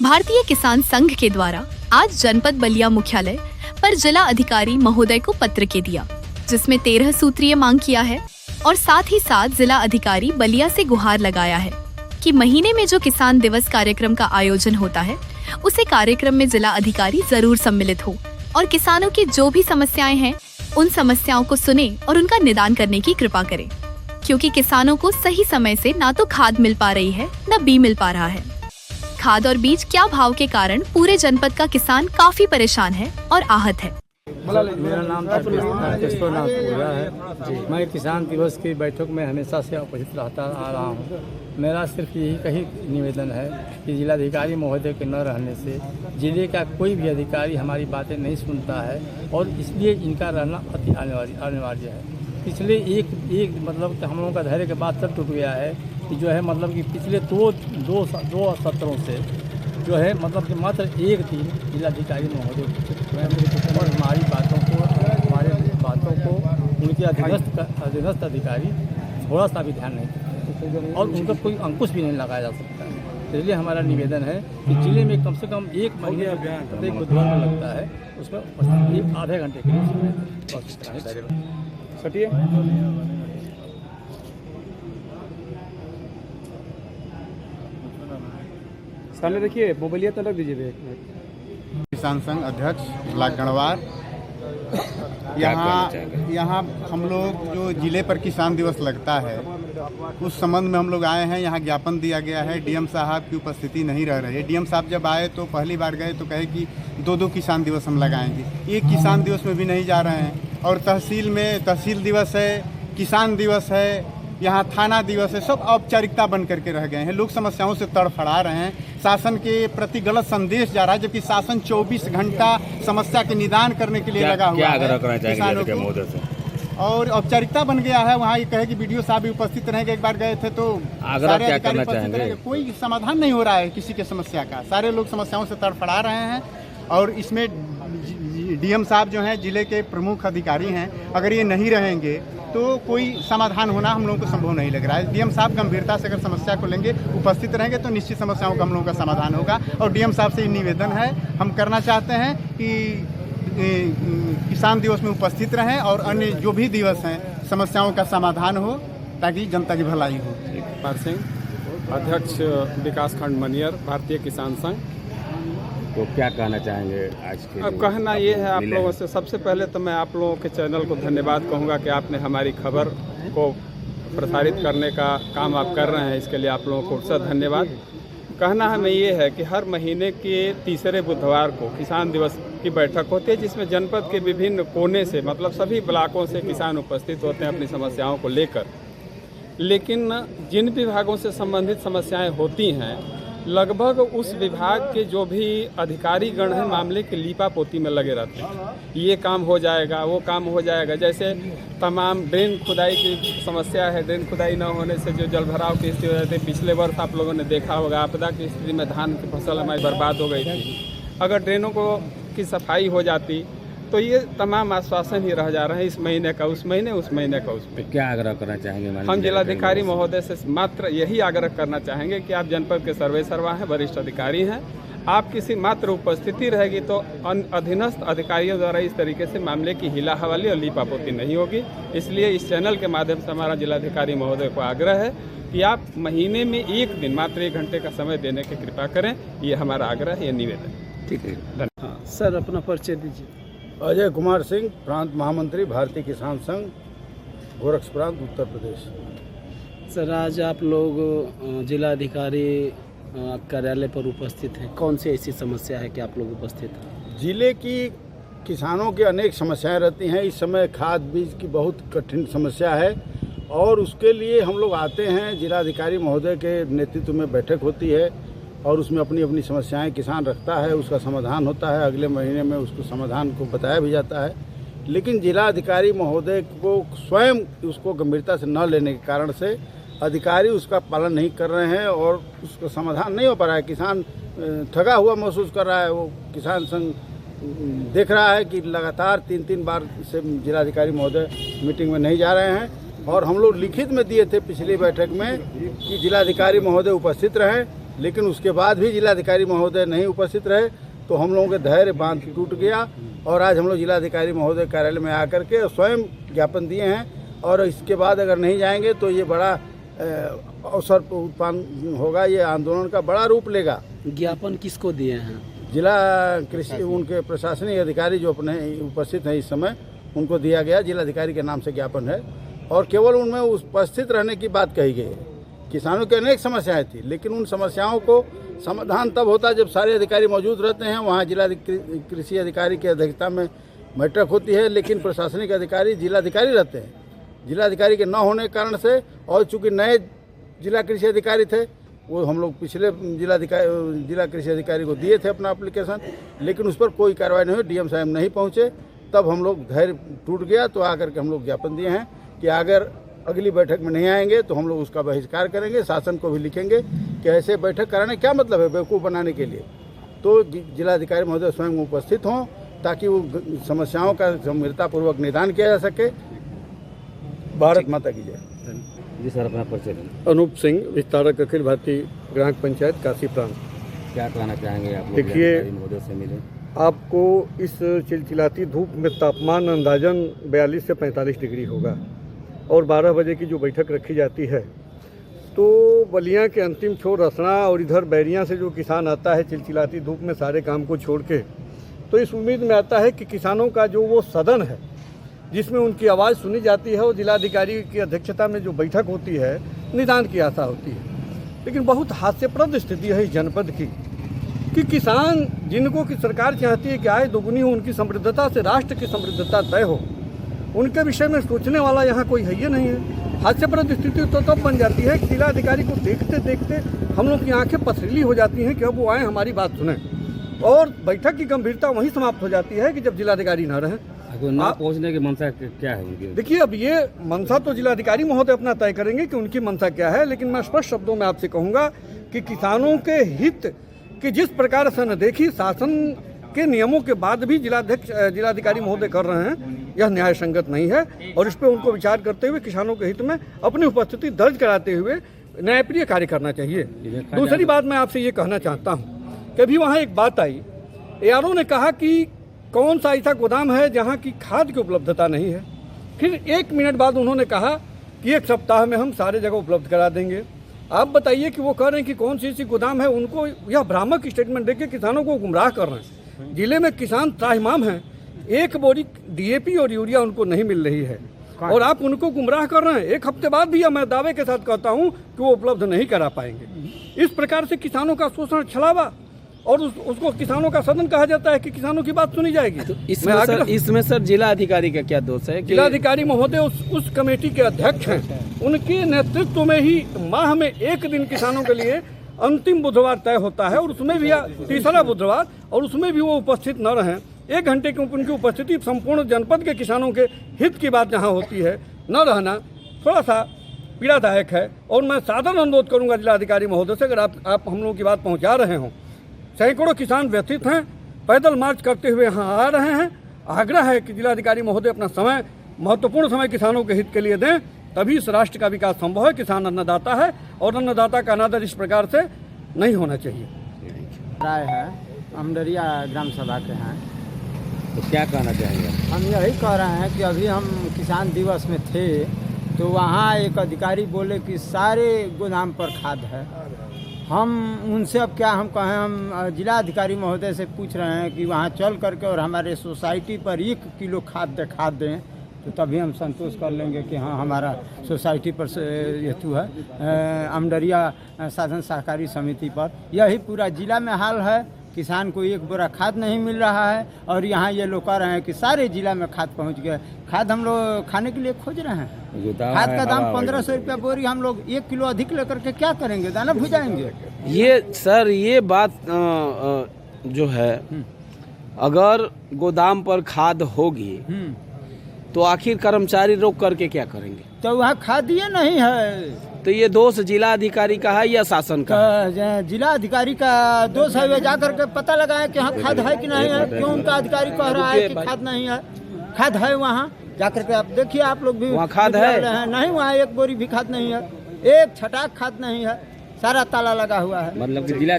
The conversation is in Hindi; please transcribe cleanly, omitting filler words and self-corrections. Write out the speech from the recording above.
भारतीय किसान संघ के द्वारा आज जनपद बलिया मुख्यालय पर जिला अधिकारी महोदय को पत्र के दिया, जिसमें 13 सूत्रीय मांग किया है और साथ ही साथ जिला अधिकारी बलिया से गुहार लगाया है कि महीने में जो किसान दिवस कार्यक्रम का आयोजन होता है उसे कार्यक्रम में जिला अधिकारी जरूर सम्मिलित हो और किसानों की जो भी समस्याएं हैं उन समस्याओं को सुने और उनका निदान करने की कृपा करे, क्योंकि किसानों को सही समय से ना तो खाद मिल पा रही है न बीज मिल पा रहा है। खाद और बीज क्या भाव के कारण पूरे जनपद का किसान काफी परेशान है और आहत है। मेरा नाम केशवनाथ पूरा है। मैं किसान दिवस की बैठक में हमेशा से उपस्थित रहता आ रहा हूँ। मेरा सिर्फ यही निवेदन है कि जिलाधिकारी महोदय के न रहने से जिले का कोई भी अधिकारी हमारी बातें नहीं सुनता है और इसलिए इनका रहना अति अनिवार्य है। पिछले एक मतलब कि हम लोगों का धैर्य के बाद तक टूट गया है कि जो है मतलब कि पिछले दो सत्रों से जो है मतलब कि मात्र एक दिन जिलाधिकारी महोदय और हमारी बातों को उनके अधीनस्थ अधिकारी थोड़ा सा भी ध्यान नहीं देते और उनका कोई अंकुश भी नहीं लगाया जा सकता है। इसलिए हमारा निवेदन है कि जिले में कम से कम एक महीने प्रत्येक बुधवार में लगता है, उसमें आधे घंटे के लिए सटिए। सामने देखिए, मोबाइलिया तक दीजिए एक मिनट। किसान संघ अध्यक्ष ब्लॉक गणवार। यहाँ हम लोग जो जिले पर किसान दिवस लगता है उस संबंध में हम लोग आए हैं। यहाँ ज्ञापन दिया गया है। डीएम साहब की उपस्थिति नहीं रह रही है। डीएम साहब जब आए तो पहली बार गए तो कहे कि दो किसान दिवस हम लगाएंगे। एक किसान दिवस में भी नहीं जा रहे हैं और तहसील में तहसील दिवस है, किसान दिवस है, यहाँ थाना दिवस है, सब औपचारिकता बन करके रह गए हैं। लोग समस्याओं से तड़फड़ा रहे हैं। शासन के प्रति गलत संदेश जा रहा है, जबकि शासन 24 घंटा समस्या के निदान करने के लिए लगा हुआ है किसानों को। और औपचारिकता बन गया है। वहाँ ये कहे कि बीडीओ साहब भी उपस्थित रहेंगे। एक बार गए थे तो सारे अधिकारी उपस्थित रहेंगे। कोई समाधान नहीं हो रहा है किसी के समस्या का। सारे लोग समस्याओं से तड़फड़ा रहे हैं और इसमें डीएम साहब जो हैं जिले के प्रमुख अधिकारी हैं, अगर ये नहीं रहेंगे तो कोई समाधान होना हम लोगों को संभव नहीं लग रहा है। डीएम साहब गंभीरता से अगर समस्या को लेंगे, उपस्थित रहेंगे तो निश्चित समस्याओं का हम लोगों का समाधान होगा। और डीएम साहब से निवेदन है, हम करना चाहते हैं कि किसान दिवस में उपस्थित रहें और अन्य जो भी दिवस हैं समस्याओं का समाधान हो ताकि जनता की भलाई हो। पाल सिंह, अध्यक्ष विकास खंड मनियर, भारतीय किसान संघ। तो क्या कहना चाहेंगे आज के? अब कहना ये है आप लोगों से, सबसे पहले तो मैं आप लोगों के चैनल को धन्यवाद कहूँगा कि आपने हमारी खबर को प्रसारित करने का काम आप कर रहे हैं। इसके लिए आप लोगों को बहुत धन्यवाद। कहना हमें ये है कि हर महीने के तीसरे बुधवार को किसान दिवस की बैठक होती है, जिसमें जनपद के विभिन्न कोने से मतलब सभी ब्लॉकों से किसान उपस्थित होते हैं अपनी समस्याओं को लेकर। लेकिन जिन विभागों से संबंधित समस्याएं होती हैं, लगभग उस विभाग के जो भी अधिकारी गण हैं मामले की लीपापोती में लगे रहते हैं। ये काम हो जाएगा, वो काम हो जाएगा। जैसे तमाम ड्रेन खुदाई की समस्या है, ड्रेन खुदाई न होने से जो जल भराव की स्थिति हो जाती है। पिछले वर्ष आप लोगों ने देखा होगा, आपदा की स्थिति में धान की फसल हमारी बर्बाद हो गई थी। अगर ड्रेनों की सफाई हो जाती तो ये तमाम आश्वासन ही रह जा रहे हैं, इस महीने का उस महीने, उस महीने का उस महीने। क्या आग्रह करना चाहेंगे? हम जिलाधिकारी महोदय से मात्र यही आग्रह करना चाहेंगे कि आप जनपद के सर्वे सर्वा हैं, वरिष्ठ अधिकारी हैं, आप किसी मात्र उपस्थिति रहेगी तो अधीनस्थ अधिकारियों द्वारा इस तरीके से मामले की हिला हवाली और लीपापोती नहीं होगी। इसलिए इस चैनल के माध्यम से हमारा जिलाधिकारी महोदय को आग्रह है कि आप महीने में एक दिन मात्र 1 घंटे का समय देने की कृपा करें। ये हमारा आग्रह, ये निवेदन। ठीक है, धन्यवाद। सर, अपना परिचय दीजिए। अजय कुमार सिंह, प्रांत महामंत्री, भारतीय किसान संघ, गोरखपुर प्रांत, उत्तर प्रदेश। सर, आज आप लोग जिला अधिकारी कार्यालय पर उपस्थित हैं। कौन सी ऐसी समस्या है कि आप लोग उपस्थित हैं? जिले की किसानों की अनेक समस्याएं रहती हैं। इस समय खाद बीज की बहुत कठिन समस्या है और उसके लिए हम लोग आते हैं। जिलाधिकारी महोदय के नेतृत्व में बैठक होती है और उसमें अपनी अपनी समस्याएं किसान रखता है, उसका समाधान होता है। अगले महीने में उसको समाधान को बताया भी जाता है। लेकिन जिलाधिकारी महोदय को स्वयं उसको गंभीरता से न लेने के कारण से अधिकारी उसका पालन नहीं कर रहे हैं और उसका समाधान नहीं हो पा रहा है। किसान ठगा हुआ महसूस कर रहा है। वो किसान संघ देख रहा है कि लगातार 3 बार से जिलाधिकारी महोदय मीटिंग में नहीं जा रहे हैं और हम लोग लिखित में दिए थे पिछली बैठक में कि जिलाधिकारी महोदय उपस्थित रहें, लेकिन उसके बाद भी जिलाधिकारी महोदय नहीं उपस्थित रहे तो हम लोगों के धैर्य बांध टूट गया और आज हम लोग जिलाधिकारी महोदय कार्यालय में आकर के स्वयं ज्ञापन दिए हैं और इसके बाद अगर नहीं जाएंगे तो ये बड़ा अवसर उत्पन्न होगा, ये आंदोलन का बड़ा रूप लेगा। ज्ञापन किसको दिए हैं? जिला कृषि उनके प्रशासनिक अधिकारी जो अपने उपस्थित हैं इस समय उनको दिया गया, जिलाधिकारी के नाम से ज्ञापन है और केवल उनमें उपस्थित रहने की बात कही गई है। किसानों की अनेक समस्याएं थी लेकिन उन समस्याओं को समाधान तब होता है जब सारे अधिकारी मौजूद रहते हैं। वहाँ जिला कृषि अधिकारी की अध्यक्षता में बैठक होती है लेकिन प्रशासनिक अधिकारी जिलाधिकारी रहते हैं। जिलाधिकारी के न होने के कारण से और चूँकि नए जिला कृषि अधिकारी थे वो हम लोग पिछले जिला कृषि अधिकारी को दिए थे अपना एप्लीकेशन, लेकिन उस पर कोई कार्रवाई नहीं हुई, डीएम साहब नहीं पहुँचे। तब हम लोग धैर्य टूट गया तो आकर के हम लोग ज्ञापन दिए हैं कि अगर अगली बैठक में नहीं आएंगे तो हम लोग उसका बहिष्कार करेंगे, शासन को भी लिखेंगे कि ऐसे बैठक कराने क्या मतलब है बेवकूफ़ बनाने के लिए। तो जिलाधिकारी महोदय स्वयं उपस्थित हों ताकि वो समस्याओं का गंभीरतापूर्वक निदान किया जा सके। भारत माता की जय। जी सर, अपना परिचय दें। अनूप सिंह, विस्तारक अखिल भारतीय ग्राहक पंचायत काशी प्रांत। क्या कहना चाहेंगे आप लोग देखिए, जिलाधिकारी महोदय से मिले? आपको इस चिलचिलाती धूप में तापमान अंदाजन 42 से 45 डिग्री होगा और 12 बजे की जो बैठक रखी जाती है तो बलिया के अंतिम छोर रसना और इधर बैरियां से जो किसान आता है चिलचिलाती धूप में सारे काम को छोड़ के, तो इस उम्मीद में आता है कि किसानों का जो वो सदन है जिसमें उनकी आवाज़ सुनी जाती है और जिलाधिकारी की अध्यक्षता में जो बैठक होती है निदान की आशा होती है। लेकिन बहुत हास्यप्रद स्थिति है इस जनपद की कि किसान जिनको की सरकार चाहती है कि आय दोगुनी हो, उनकी समृद्धता से राष्ट्र की समृद्धता तय हो, उनके विषय में सोचने वाला यहाँ कोई है ही नहीं है। हास्यप्रद स्थिति तो तब बन जाती है कि जिलाधिकारी को देखते देखते हम लोग की आंखें पथरीली हो जाती हैं कि अब वो आए हमारी बात सुने और बैठक की गंभीरता वहीं समाप्त हो जाती है कि जब जिलाधिकारी न रहें। ना पहुंचने की मंशा क्या है उनकी? देखिए, अब ये मंशा तो जिलाधिकारी महोदय अपना तय करेंगे कि उनकी मंशा क्या है, लेकिन मैं स्पष्ट शब्दों में आपसे कहूँगा कि किसानों के हित की जिस प्रकार से अनदेखी शासन के नियमों के बाद भी जिलाधिकारी महोदय कर रहे हैं, यह न्याय संगत नहीं है और इस पर उनको विचार करते हुए किसानों के हित में अपनी उपस्थिति दर्ज कराते हुए न्यायप्रिय कार्य करना चाहिए। दूसरी बात मैं आपसे ये कहना चाहता हूँ कि अभी वहाँ एक बात आई, ARO ने कहा कि कौन सा ऐसा गोदाम है जहाँ की खाद की उपलब्धता नहीं है। फिर 1 मिनट बाद उन्होंने कहा कि 1 सप्ताह में हम सारे जगह उपलब्ध करा देंगे। आप बताइए कि वो कह रहे हैं कि कौन सी ऐसी गोदाम है, उनको यह भ्रामक स्टेटमेंट देके किसानों को गुमराह कर रहे हैं। जिले में किसान त्राहिमाम हैं, 1 बोरी DAP और यूरिया उनको नहीं मिल रही है और आप उनको गुमराह कर रहे हैं। 1 हफ्ते बाद भी मैं दावे के साथ कहता हूँ कि वो उपलब्ध नहीं करा पाएंगे। इस प्रकार से किसानों का शोषण, छलावा और उसको किसानों का सदन कहा जाता है कि किसानों की बात सुनी जाएगी। तो इसमें सर जिला अधिकारी का क्या दोष है? जिलाधिकारी महोदय उस कमेटी के अध्यक्ष हैं, उनके नेतृत्व में ही माह में 1 दिन किसानों के लिए अंतिम बुधवार तय होता है और उसमें भी तीसरा बुधवार, और उसमें भी वो उपस्थित न रहें। 1 घंटे की उनकी उपस्थिति संपूर्ण जनपद के किसानों के हित की बात जहाँ होती है न रहना थोड़ा सा पीड़ादायक है। और मैं सादर अनुरोध करूँगा जिलाधिकारी महोदय से, अगर आप हम लोगों की बात पहुँचा रहे हों। सैकड़ों किसान व्यथित हैं, पैदल मार्च करते हुए यहाँ आ रहे हैं। आग्रह है कि जिलाधिकारी महोदय अपना समय, महत्वपूर्ण समय किसानों के हित के लिए दें, तभी इस राष्ट्र का विकास संभव है। किसान अन्नदाता है और अन्नदाता का अनादर इस प्रकार से नहीं होना चाहिए। राय है, अमडरिया ग्राम सभा के हैं। तो क्या कहना चाहेंगे? हम यही कह रहे हैं कि अभी हम किसान दिवस में थे तो वहाँ एक अधिकारी बोले कि सारे गोदाम पर खाद है। हम उनसे अब क्या हम कहें, हम जिला अधिकारी महोदय से पूछ रहे हैं कि वहाँ चल करके और हमारे सोसाइटी पर 1 किलो खाद दिखा दें तो तभी हम संतोष कर लेंगे कि हाँ हमारा सोसाइटी पर हेतु है। अमडरिया साधन सहकारी समिति पर यही पूरा जिला में हाल है। किसान को 1 बोरा खाद नहीं मिल रहा है और यहाँ ये लोग कह रहे हैं कि सारे जिला में खाद पहुँच गया। खाद हम लोग खाने के लिए खोज रहे हैं। खाद का दाम 1500 रुपया बोरी, हम लोग 1 किलो अधिक लेकर के क्या करेंगे, दाना भुजाएंगे। ये सर ये बात जो है, अगर गोदाम पर खाद होगी तो आखिर कर्मचारी रोक करके क्या करेंगे? तो वहाँ खाद ही नहीं है। तो ये दोष जिला अधिकारी का है या शासन का? जिला अधिकारी का दोष है। वे जा करके पता लगाए कि हाँ खाद है कि नहीं है। क्यों उनका अधिकारी कह रहा है कि खाद नहीं है? खाद है वहाँ जाकर के आप देखिए, आप लोग भी वहाँ खाद है नहीं, वहाँ 1 बोरी भी खाद नहीं है, 1 छटाक खाद नहीं है। सारा ताला लगा हुआ है। मतलब कि जिला